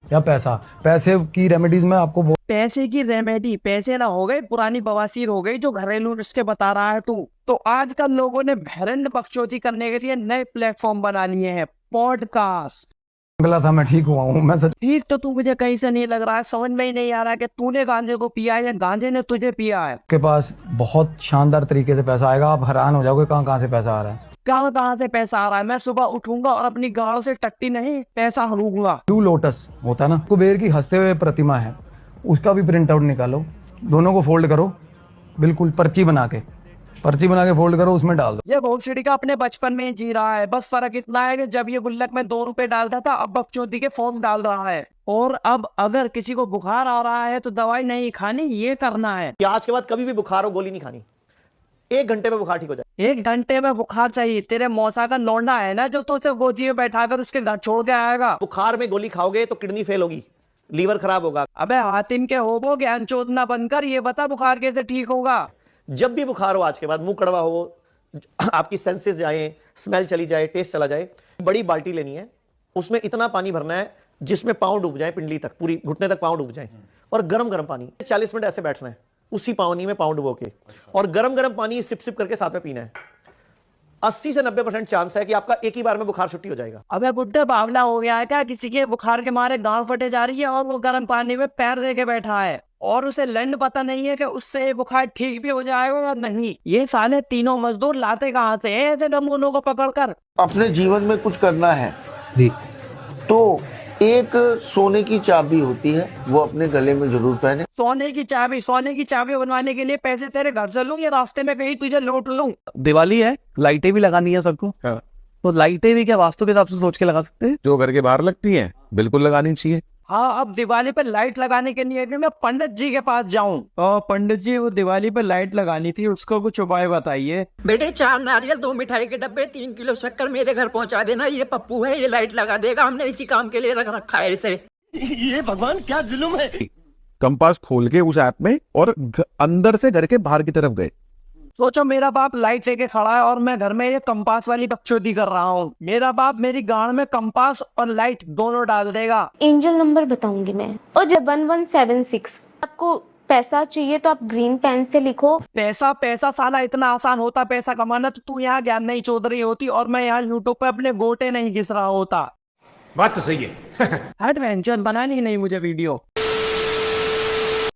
या पैसा, पैसे की रेमेडीज में आपको पैसे की रेमेडी? पैसे ना हो गए, पुरानी बवासीर हो गई जो घरेलू नुस्खे बता रहा है तू। तो आजकल लोगों ने बहरन बकचोदी करने के लिए नए प्लेटफॉर्म बना लिए हैं, पॉडकास्ट। बोला था मैं ठीक हुआ हूँ, मैं सच ठीक तो तू मुझे कहीं से नहीं लग रहा है, समझ में ही नहीं आ रहा है कि तूने गांजे को पिया है या गांजे ने तुझे पिया है। के पास बहुत शानदार तरीके से पैसा आएगा, आप हैरान हो जाओगे कहाँ कहाँ से पैसा आ रहा है। कहाँ से पैसा आ रहा है? मैं सुबह उठूंगा और अपनी गाँव से टट्टी नहीं पैसा हरूंगा। ब्लू लोटस होता है ना, कुबेर की हंसते हुए प्रतिमा है, उसका भी प्रिंट आउट निकालो, दोनों को फोल्ड करो, बिल्कुल पर्ची बना के फोल्ड करो, उसमें डाल दो। ये भोसड़ी का अपने बचपन में ही जी रहा है, बस फर्क इतना है कि जब ये गुल्लक में 2 रुपए डालता था, अब बकचोदी के फॉर्म डाल रहा है। और अब अगर किसी को बुखार आ रहा है तो दवाई नहीं खानी, ये करना है। कि आज के बाद कभी भी बुखार हो गोली नहीं खानी, 1 घंटे में बुखार ठीक हो जाए। 1 घंटे में बुखार चाहिए? तेरे मौसा का लौंडा है ना जो तुझे गोदी में बैठाकर उसके घर छोड़ के आएगा। बुखार में गोली खाओगे तो किडनी फेल होगी, लीवर खराब होगा। अबे हातिम के होबो, ज्ञान चोदना बनकर ये बता बुखार कैसे ठीक होगा? जब भी बुखार हो आज के बाद, मुंह कड़वा हो, आपकी सेंसेस जाए, स्मेल चली जाए, टेस्ट चला जाए, बड़ी बाल्टी लेनी है, उसमें इतना पानी भरना है जिसमें पाँव डूब जाए, पिंडली तक, पूरी घुटने तक पाँव डूब जाए, और गरम गरम पानी 40 मिनट ऐसे बैठना है उसी पानी में पाँव डुबो के, और गरम गरम पानी सिप सिप करके साथ में पीना है। 80 से 90% चांस है कि आपका एक ही बार में बुखार छुट्टी हो जाएगा। अबे बुड्ढे बावला हो गया है क्या? किसी के बुखार के मारे गांव फटे जा रही है और वो गर्म पानी में पैर दे के बैठा है, और उसे लंड पता नहीं है कि उससे ये बुखार ठीक भी हो जाएगा या नहीं। ये साले तीनों मजदूर लाते कहाँ से हैं ऐसे नमूनों को पकड़कर? अपने जीवन में कुछ करना है जी, तो एक सोने की चाबी होती है, वो अपने गले में जरूर पहने। सोने की चाबी? सोने की चाबी बनवाने के लिए पैसे तेरे घर से लूं या रास्ते में कहीं तुझे लूट लूं? दिवाली है, लाइटें भी लगानी है सबको। हाँ। तो लाइटें भी क्या वास्तु के हिसाब से सोच के लगा सकते हैं? जो घर के बाहर लगती हैं बिल्कुल लगानी चाहिए। हाँ, अब दिवाली पे लाइट लगाने के लिए भी मैं पंडित जी के पास जाऊं? पंडित जी, वो दिवाली पे लाइट लगानी थी, उसको कुछ उपाय बताइए। बेटे 4 नारियल, 2 मिठाई के डब्बे, 3 किलो शक्कर मेरे घर पहुंचा देना। ये पप्पू है, ये लाइट लगा देगा, हमने इसी काम के लिए रख रखा है इसे। ये भगवान क्या जुल्म है। कंपास खोल के उस ऐप में और अंदर से घर के बाहर की तरफ गए। सोचो, मेरा बाप लाइट लेके खड़ा है और मैं घर में ये कंपास वाली बकचोदी कर रहा हूँ। मेरा बाप मेरी गाड़ में कंपास और लाइट दोनों डाल देगा। एंजल नंबर बताऊंगी मैं, और जब 1176 आपको पैसा चाहिए तो आप ग्रीन पेन से लिखो। पैसा? पैसा साला इतना आसान होता पैसा कमाना? तो तू यहाँ ज्ञान नहीं चौधरी होती और मैं यहाँ यूट्यूब पे अपने गोटे नहीं घिस रहा होता। बात तो सही है। हट वेंचर, बनानी नहीं मुझे वीडियो।